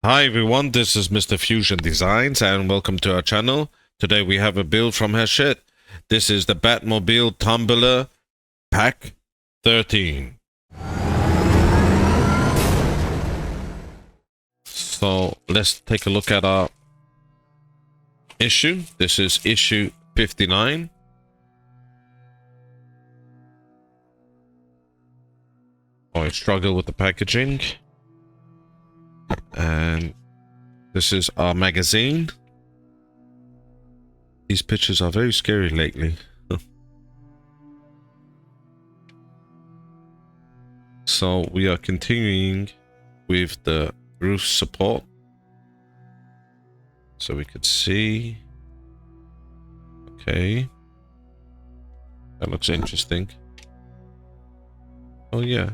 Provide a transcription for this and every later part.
Hi everyone, this is Mr. Fusion Designs and welcome to our channel. Today we have a build from Hachette. This is the Batmobile Tumbler Pack 13. So let's take a look at our issue. This is issue 59. I struggle with the packaging. And this is our magazine. These pictures are very scary lately. So we are continuing with the roof support. So we could see. Okay. That looks interesting. Oh yeah.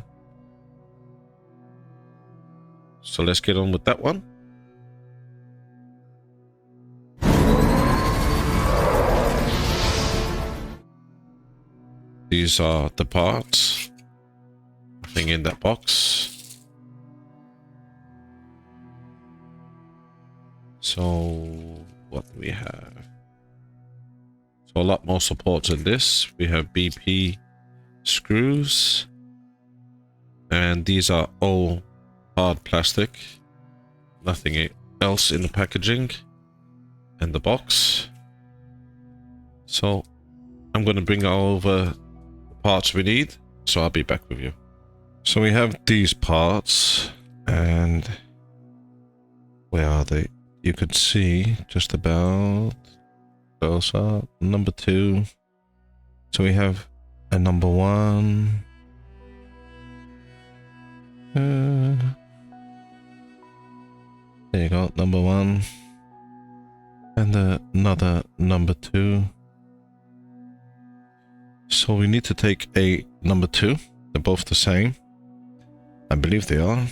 So let's get on with that one. These are the parts. Nothing in that box. So what do we have? So a lot more supports in this. We have BP screws. And these are all hard plastic, nothing else in the packaging and the box. So I'm going to bring over the parts we need, so I'll be back with you. So we have these parts, and where are they? You could see just about those are number 2. So we have a number 1. There you go, number 1. And another number 2. So we need to take a number 2. They're both the same. I believe they are.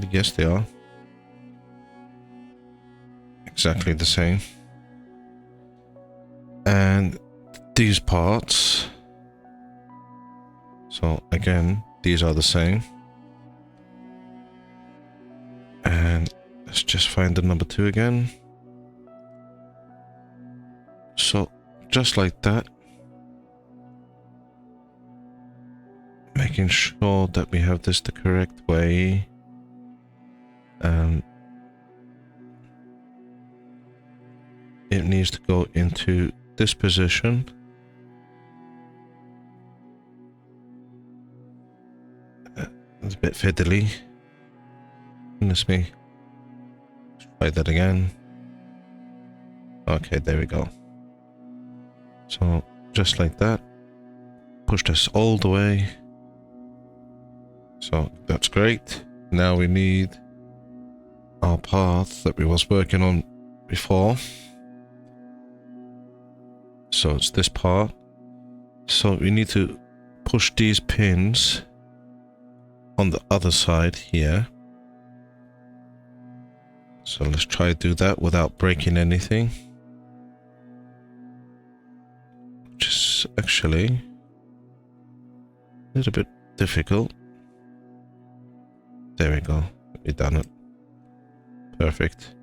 Yes, they are. Exactly the same. And these parts. So again, these are the same. And let's just find the number 2 again. So just like that. Making sure that we have this the correct way. It needs to go into this position. It's a bit fiddly. Goodness me. Let's try that again. Okay, there we go. So, just like that. Push this all the way. So, that's great. Now we need our path that we was working on before. So, it's this part. So, we need to push these pins on the other side here. So let's try to do that without breaking anything. Which is actually a little bit difficult. There we go. We've done it. Perfect.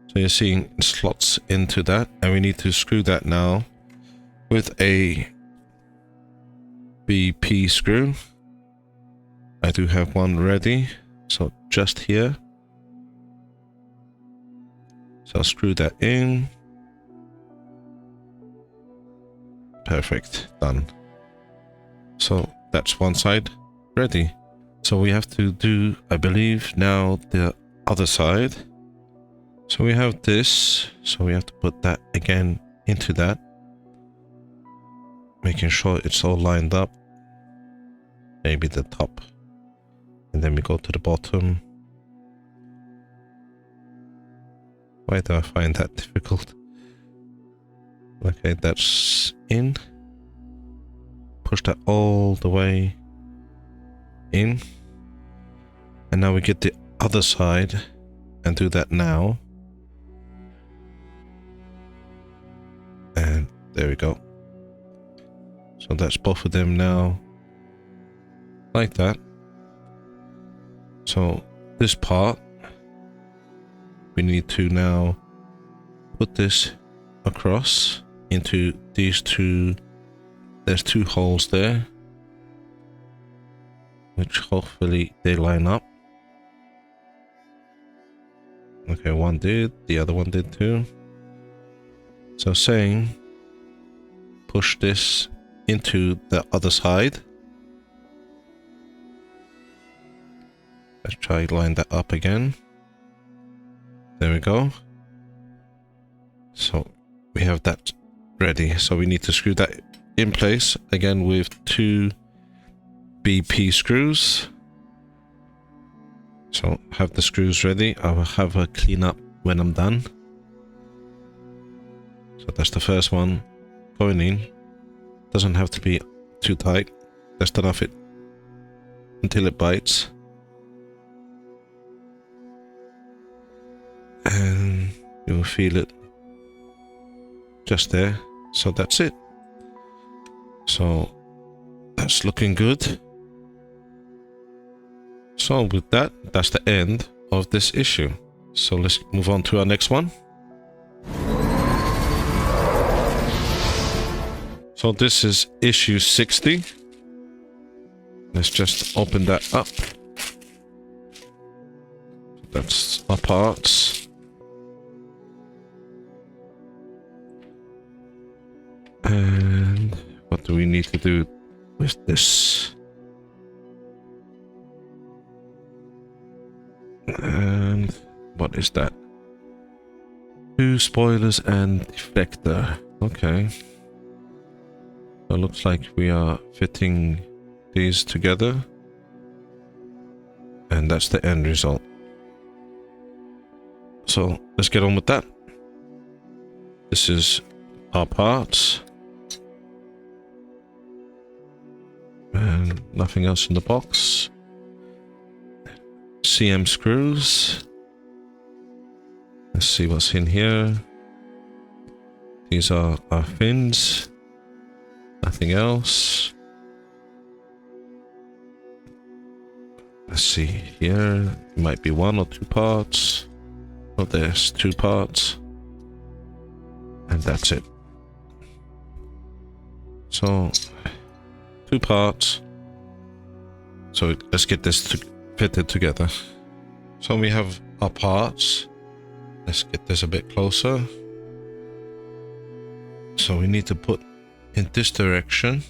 So you're seeing slots into that, and we need to screw that now with a BP screw. I do have one ready. So just here. So I'll screw that in. Perfect, done. So that's one side ready. So we have to do, I believe, now the other side. So we have this, so we have to put that again into that. Making sure it's all lined up. Maybe the top. And then we go to the bottom. Why do I find that difficult? Okay, that's in. Push that all the way in. And now we get the other side and do that now. And there we go. So that's both of them now. Like that. So this part we need to now put this across into these two. There's two holes there, which hopefully they line up. Okay, one did, the other one did too. So saying push this into the other side. Let's try line that up again. There we go. So we have that ready. So we need to screw that in place again with two BP screws. So have the screws ready. I will have a clean up when I'm done. So that's the first one going in. Doesn't have to be too tight. Just enough it until it bites. And you will feel it just there. So that's it. So that's looking good. So with that, that's the end of this issue. So let's move on to our next one. So this is issue 60. Let's just open that up. That's our parts. And what do we need to do with this? And what is that? Two spoilers and deflector. Okay. So it looks like we are fitting these together. And that's the end result. So let's get on with that. This is our parts. And nothing else in the box. CM screws. Let's see what's in here. These are our fins. Nothing else. Let's see here. It might be one or two parts. Oh, there's two parts. And that's it. So, two parts. So let's get this fitted together. So we have our parts. Let's get this a bit closer. So we need to put in this direction.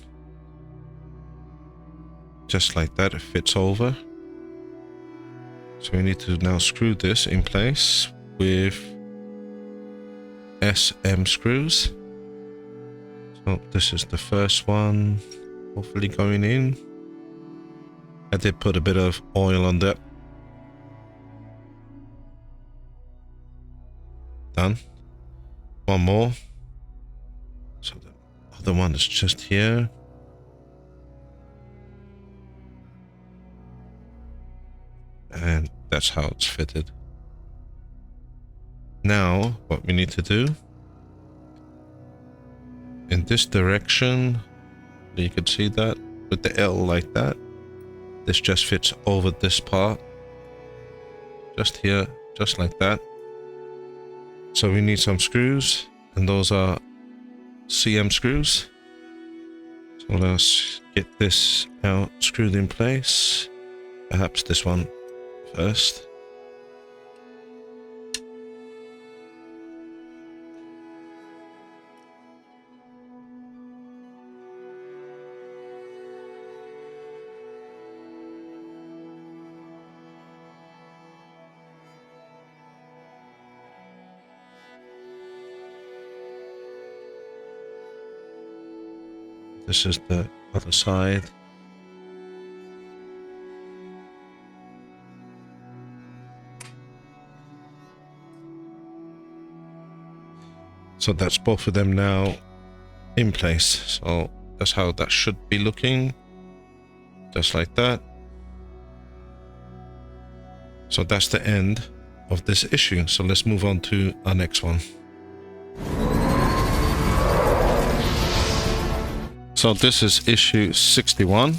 Just like that, it fits over. So we need to now screw this in place with SM screws. So this is the first one, hopefully going in. I did put a bit of oil on that. Done. One more. So the other one is just here. And that's how it's fitted. Now, what we need to do, in this direction, you can see that with the L like that, this just fits over this part, just here, just like that. So we need some screws, and those are CM screws. So let's get this out, screwed in place. Perhaps this one first. This is the other side. So that's both of them now in place. So that's how that should be looking. Just like that. So that's the end of this issue. So let's move on to our next one. So this is issue 61.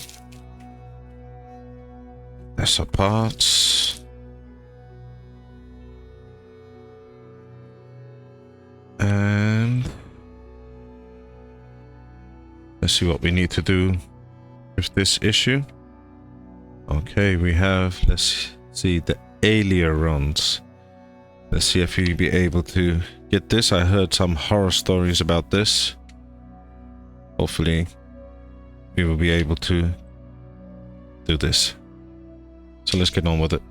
That's our parts. And let's see what we need to do with this issue. Okay, we have, let's see, the ailerons. Let's see if we'll be able to get this. I heard some horror stories about this. Hopefully we will be able to do this. So let's get on with it.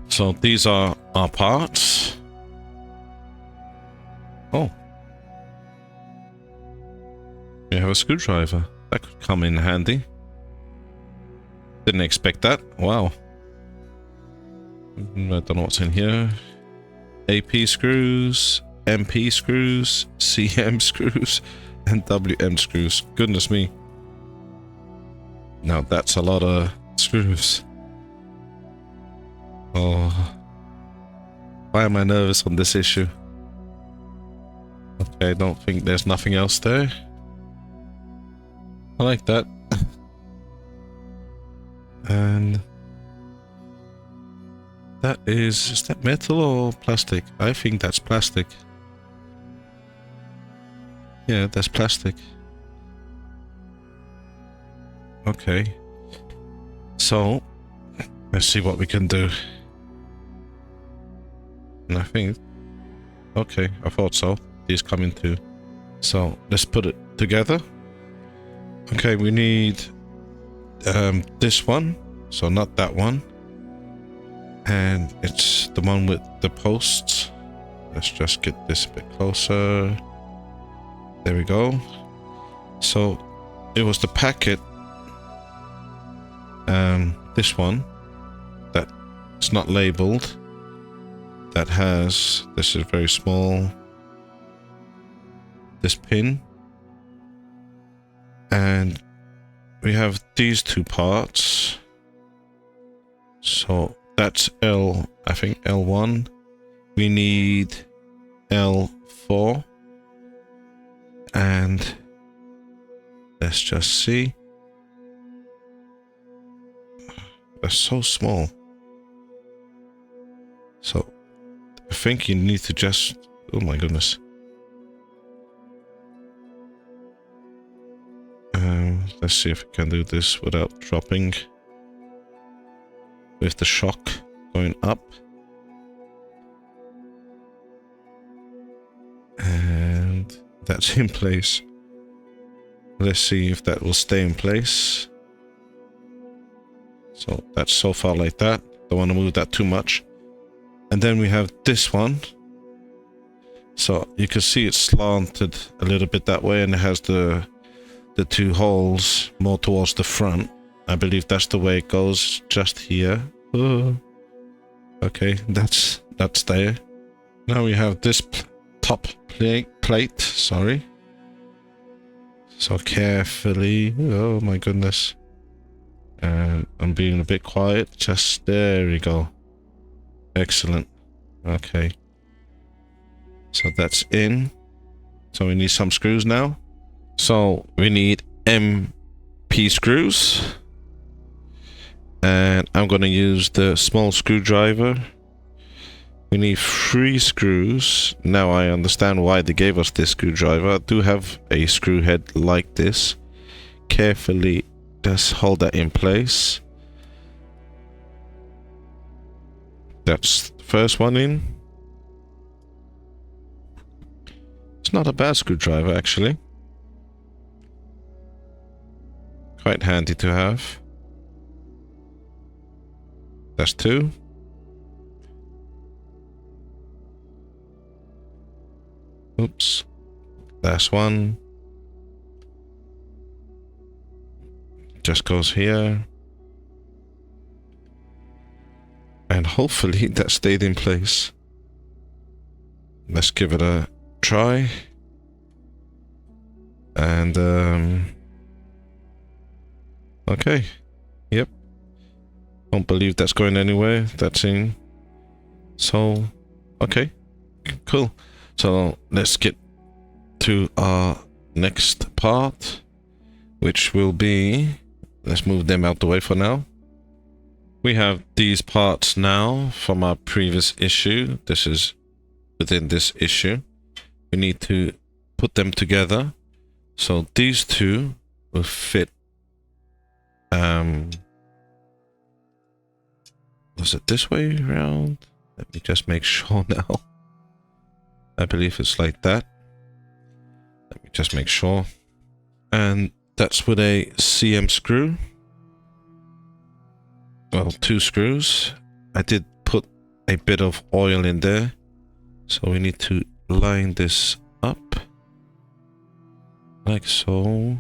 So these are our parts. Oh. We have a screwdriver. That could come in handy. Didn't expect that. Wow. I don't know what's in here. AP screws, MP screws, CM screws, and WM screws. Goodness me. Now that's a lot of screws. Oh. Why am I nervous on this issue? Okay, I don't think there's nothing else there. I like that. And that is that metal or plastic? I think that's plastic. Yeah, that's plastic. Okay. So, let's see what we can do. And I think, okay, I thought so. These come in too. So, let's put it together. Okay, we need this one, so not that one. And it's the one with the posts. Let's just get this a bit closer. There we go. So it was the packet, this one, that it's not labeled, that has, this is very small, this pin. And we have these two parts. So that's L, I think L1. We need L4. And let's just see. They're so small. So I think you need to just, oh my goodness. Let's see if we can do this without dropping. With the shock going up. And that's in place. Let's see if that will stay in place. So that's so far like that. Don't want to move that too much. And then we have this one. So you can see it's slanted a little bit that way, and it has the two holes more towards the front. I believe that's the way it goes, just here. Oh. Okay, that's there. Now we have this top plate, sorry. So carefully, oh my goodness. And I'm being a bit quiet, just there we go. Excellent. Okay. So that's in. So we need some screws now. So we need MP screws. And I'm going to use the small screwdriver. We need 3 screws. Now I understand why they gave us this screwdriver. I do have a screw head like this. Carefully just hold that in place. That's the first one in. It's not a bad screwdriver actually. Quite handy to have. That's 2. Oops. That's 1. Just goes here. And hopefully that stayed in place. Let's give it a try. And okay. Yep. Don't believe that's going anywhere. That's in. So okay. Cool. So let's get to our next part, which will be, let's move them out the way for now. We have these parts now from our previous issue. This is within this issue. we need to put them together. So these two will fit. Was it this way around? Let me just make sure now. I believe it's like that. Let me just make sure. And that's with a CM screw. Well, 2 screws. I did put a bit of oil in there. So we need to line this up. Like so.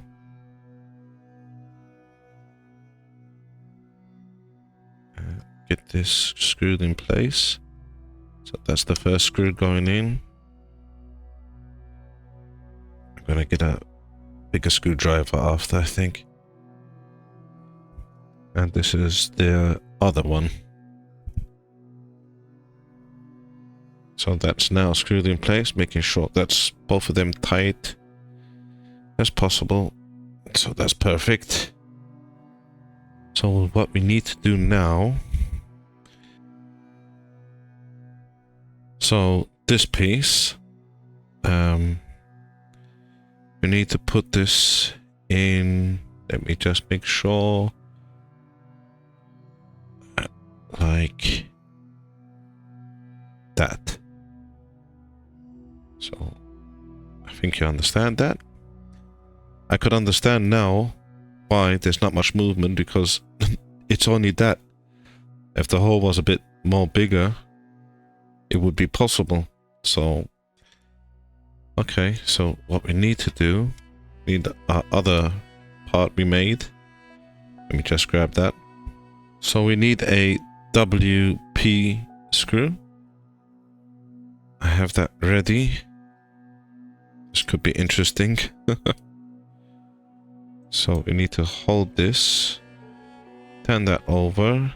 Get this screwed in place. So that's the first screw going in. I'm gonna get a bigger screwdriver after, I think. And this is the other one. So that's now screwed in place, making sure that's both of them tight as possible. So that's perfect. So what we need to do now, so this piece, we need to put this in, let me just make sure, like that. So I think you understand that. I could understand now why there's not much movement, because it's only that. If the hole was a bit more bigger, it would be possible. So okay, so what we need to do, need our other part we made. Let me just grab that. So we need a WP screw. I have that ready. This could be interesting. So we need to hold this, turn that over,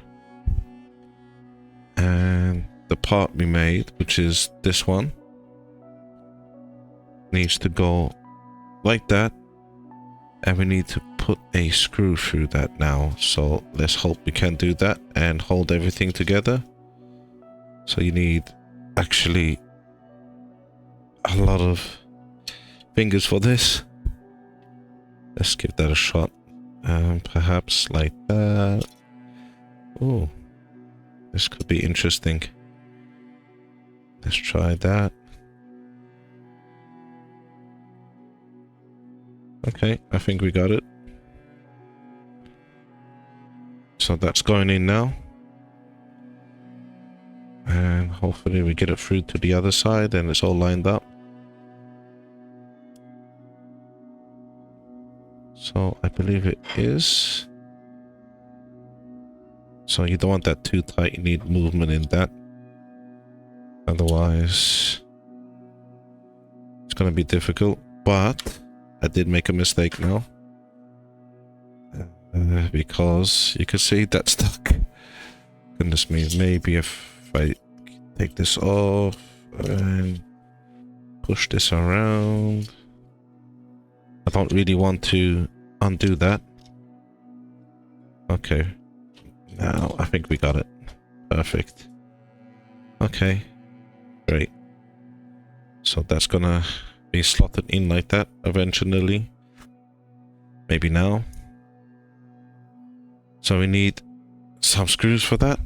and the part we made, which is this one, needs to go like that, and we need to put a screw through that now. So let's hope we can do that and hold everything together. So you need actually a lot of fingers for this. Let's give that a shot. Perhaps like that. Oh, this could be interesting. Let's try that. Okay, I think we got it. So that's going in now. And hopefully we get it through to the other side and it's all lined up. So I believe it is. So you don't want that too tight, you need movement in that. Otherwise, it's going to be difficult. But I did make a mistake now. Because you can see that's stuck. Goodness me, maybe if I take this off and push this around. I don't really want to undo that. Okay. Now I think we got it. Perfect. Okay. Great. So that's gonna be slotted in like that eventually. Maybe now. So we need some screws for that.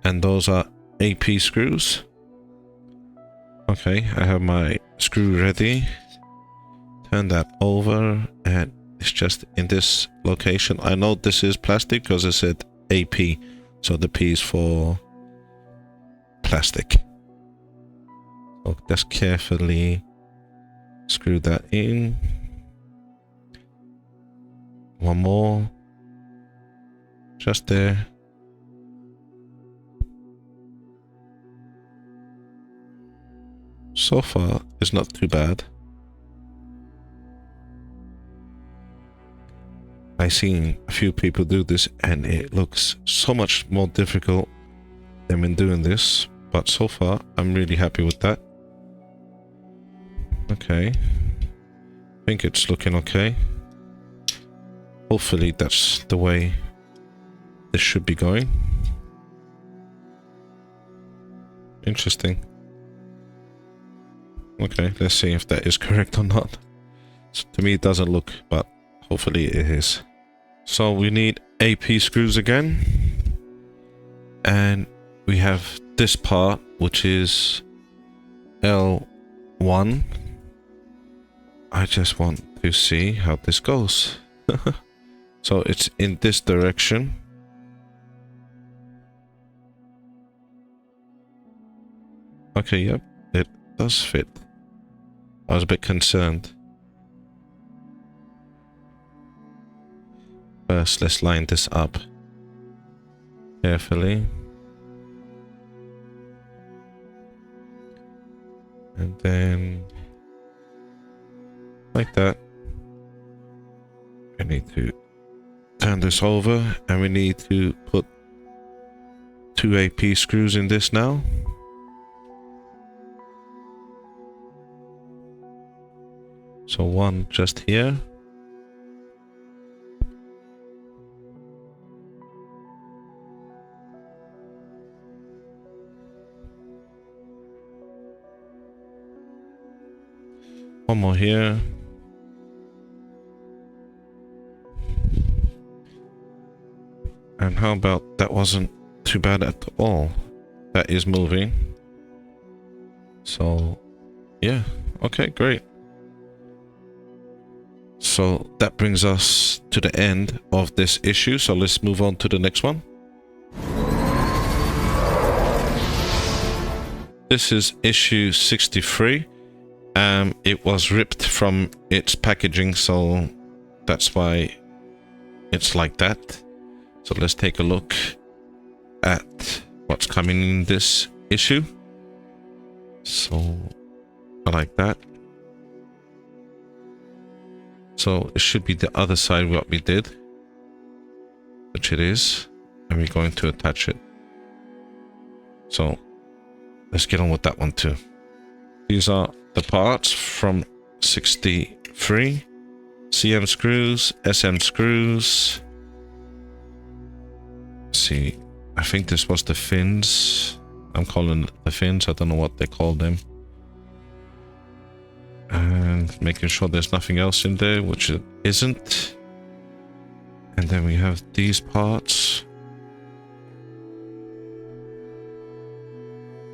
And those are AP screws. Okay, I have my screw ready. Turn that over and it's just in this location. I know this is plastic because it said AP. So the P is for plastic. So just carefully screw that in. One more. Just there. So far, it's not too bad. I've seen a few people do this and it looks so much more difficult than when doing this. But so far, I'm really happy with that. Okay. I think it's looking okay. Hopefully that's the way this should be going. Interesting. Okay, let's see if that is correct or not. So to me it doesn't look, but hopefully it is. So we need AP screws again. And we have this part, which is L1. I just want to see how this goes. So it's in this direction. Okay, yep, it does fit. I was a bit concerned. First, let's line this up carefully. And then like that. We need to turn this over and we need to put 2 AP screws in this now. So one just here. One more here. And how about that wasn't too bad at all. That is moving. So yeah, okay, great. So that brings us to the end of this issue. So let's move on to the next one. This is issue 63. It was ripped from its packaging, so that's why it's like that. So let's take a look at what's coming in this issue. So I like that. So it should be the other side what we did, which it is, and we're going to attach it. So let's get on with that one too. These are the parts from 63. CM screws, SM screws. Let's see, I think this was the fins. I'm calling it the fins. I don't know what they call them. And making sure there's nothing else in there, which it isn't. And then we have these parts,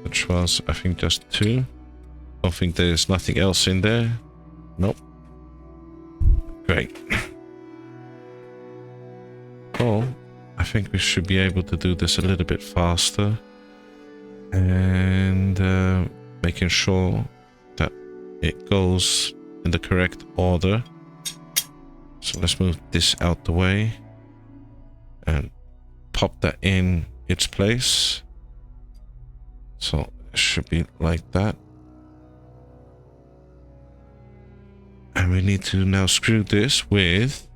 which was, I think, just 2. I think there's nothing else in there. Nope. Great. Well, I think we should be able to do this a little bit faster. And making sure that it goes in the correct order. So let's move this out the way and pop that in its place. So it should be like that. And we need to now screw this with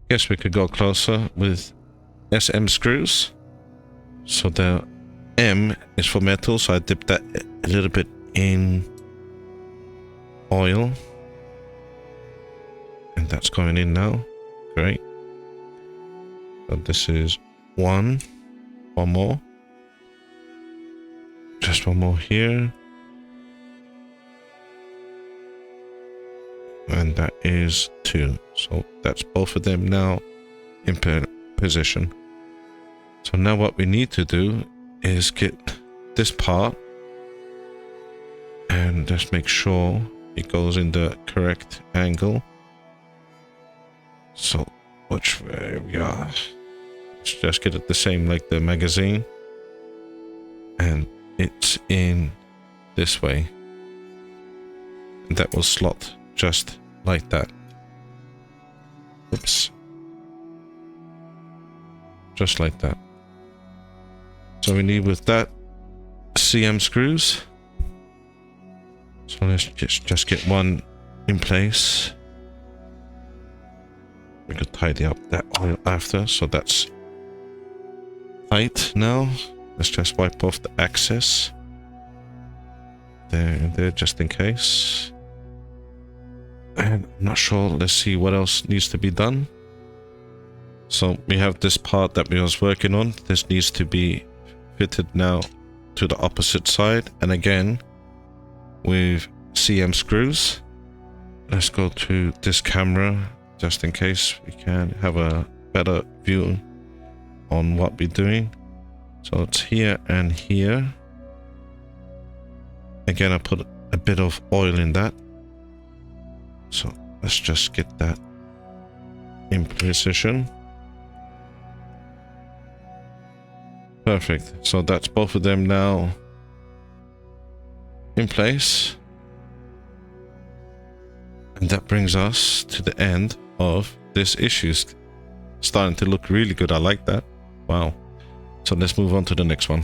guess we could go closer with SM screws. So the M is for metal, so I dipped that a little bit in oil. And that's going in now. Great. So this is one more. Just one more here. And that is 2. So that's both of them now in position. So now what we need to do is get this part and just make sure it goes in the correct angle. So which way we are? Let's just get it the same like the magazine. And it's in this way. And that will slot just like that. Oops. Just like that. So we need with that CM screws. So let's just get one in place. We could tidy up that oil after, so that's tight now. Let's just wipe off the excess. There and there just in case. And I'm not sure, let's see what else needs to be done. So we have this part that we was working on. This needs to be fitted now to the opposite side, and again with CM screws. Let's go to this camera just in case we can have a better view on what we're doing. So it's here and here. Again, I put a bit of oil in that. So let's just get that in position. Perfect. So that's both of them now in place. And that brings us to the end of this issue. Starting to look really good. I like that. Wow. So let's move on to the next one.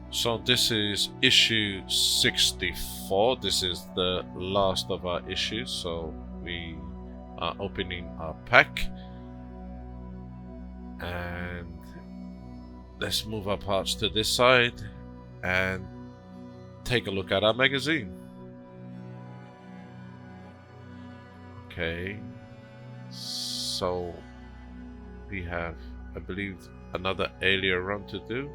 So this is issue 64. This is the last of our issues. So we are opening our pack. And let's move our parts to this side and take a look at our magazine. Okay, so we have, I believe, another Eleanor run to do.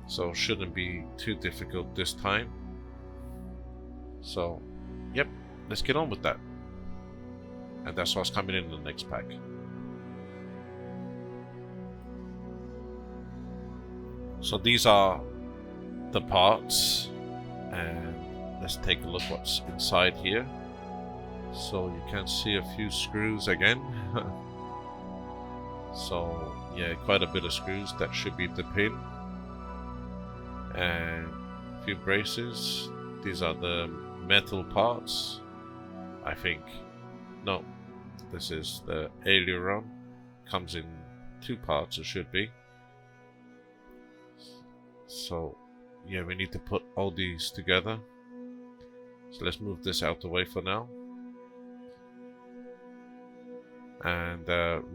So shouldn't be too difficult this time. So, yep, let's get on with that. And that's what's coming in the next pack. So these are the parts, and let's take a look what's inside here. So you can see a few screws again. So yeah, quite a bit of screws. That should be the pin, and a few braces. These are the metal parts, I think. No, this is the aileron. Comes in two parts, it should be. So yeah, we need to put all these together. So let's move this out the way for now. And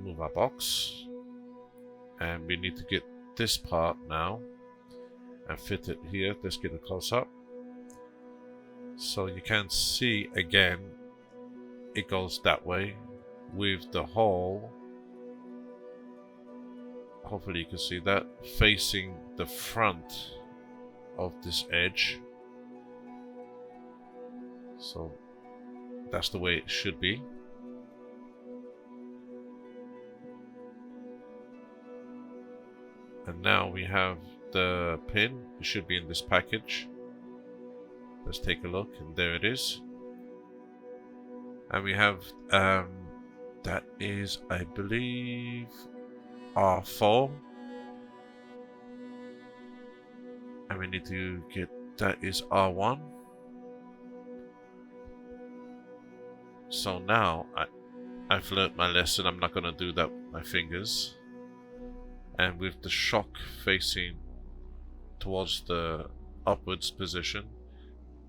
move our box. And we need to get this part now and fit it here. Let's get a close up. So you can see again, it goes that way with the hole. Hopefully you can see that facing the front of this edge. So that's the way it should be. And now we have the pin. It should be in this package. Let's take a look, and there it is. And we have that is, I believe, R4. And we need to get, that is R1. So now I've learnt my lesson. I'm not going to do that with my fingers. And with the shock facing towards the upwards position,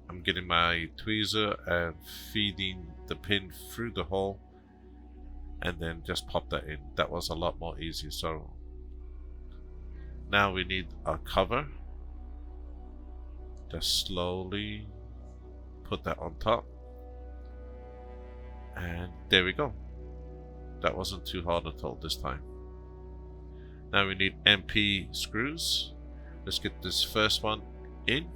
I'm getting my tweezer and feeding the pin through the hole, and then just pop that in. That was a lot more easier. So now we need our cover. Just slowly put that on top, and there we go. That wasn't too hard at all this time. Now we need MP screws. Let's get this first one in.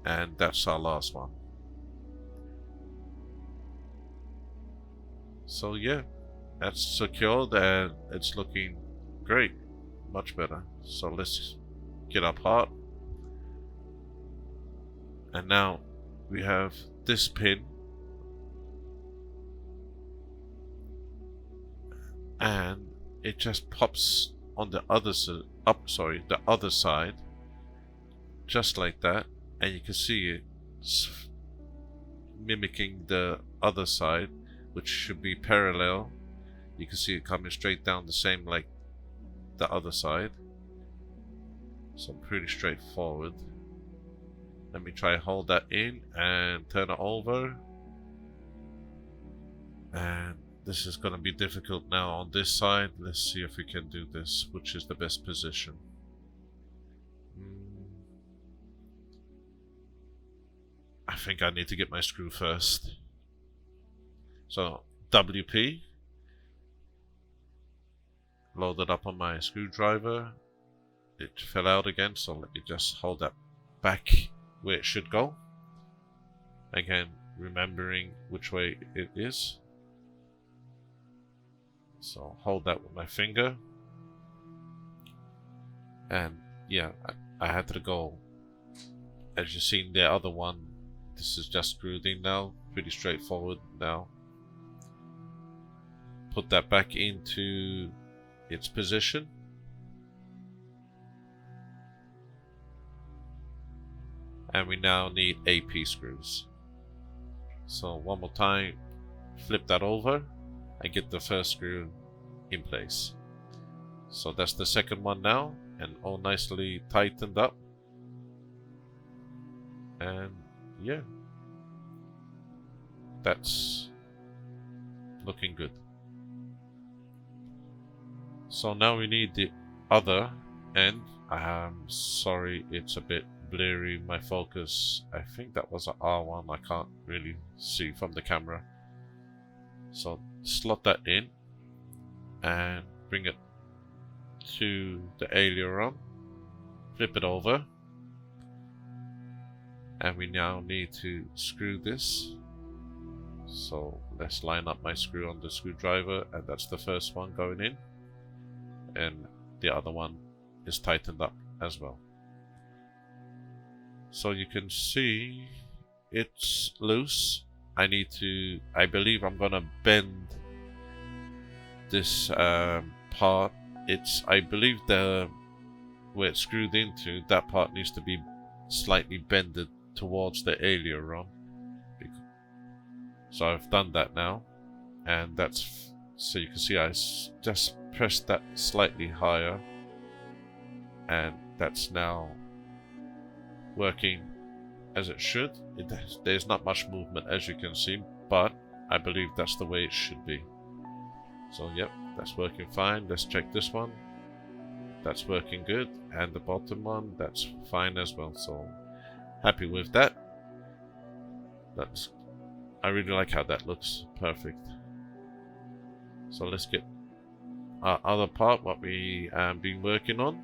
And that's our last one. So yeah, that's secured and it's looking great. Much better. So let's get our part. And now we have this pin. And it just pops on the other side, the other side, just like that, and you can see it's mimicking the other side, which should be parallel. You can see it coming straight down the same like the other side, so pretty straightforward. Let me try hold that in and turn it over, and this is going to be difficult now on this side. Let's see if we can do this, which is the best position. I think I need to get my screw first. So WP, loaded up on my screwdriver. It fell out again, so let me just hold that back where it should go. Again, remembering which way it is. So hold that with my finger. And yeah, I had to go. As you've seen the other one, this is just screwed in now. Pretty straightforward now. Put that back into its position. And we now need AP screws. So one more time, flip that over and get the first screw in place. So that's the second one now, and all nicely tightened up. And yeah, that's looking good. So now we need the other end. I'm sorry, it's a bit blurry, my focus. I think that was an R1, I can't really see from the camera. So slot that in and bring it to the aileron, flip it over, and we now need to screw this. So let's line up my screw on the screwdriver, and that's the first one going in, and the other one is tightened up as well. So you can see it's loose. I believe I'm gonna bend this part. I believe where it's screwed into, that part needs to be slightly bended towards the aileron. So I've done that now, and so you can see I just pressed that slightly higher, and that's now working as it should. There's not much movement, as you can see, but I believe that's the way it should be. So yep, that's working fine. Let's check this one. That's working good, and the bottom one, that's fine as well. So happy with that. I really like how that looks. Perfect. So let's get our other part, what we been working on.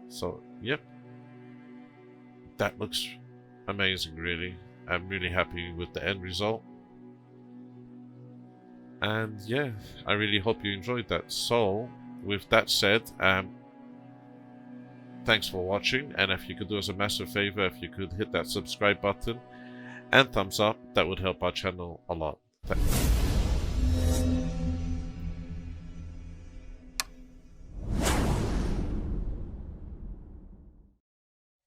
So yep, that looks amazing, really. I'm really happy with the end result. And yeah, I really hope you enjoyed that. So with that said, thanks for watching, and if you could do us a massive favor, if you could hit that subscribe button and thumbs up, that would help our channel a lot. Thanks.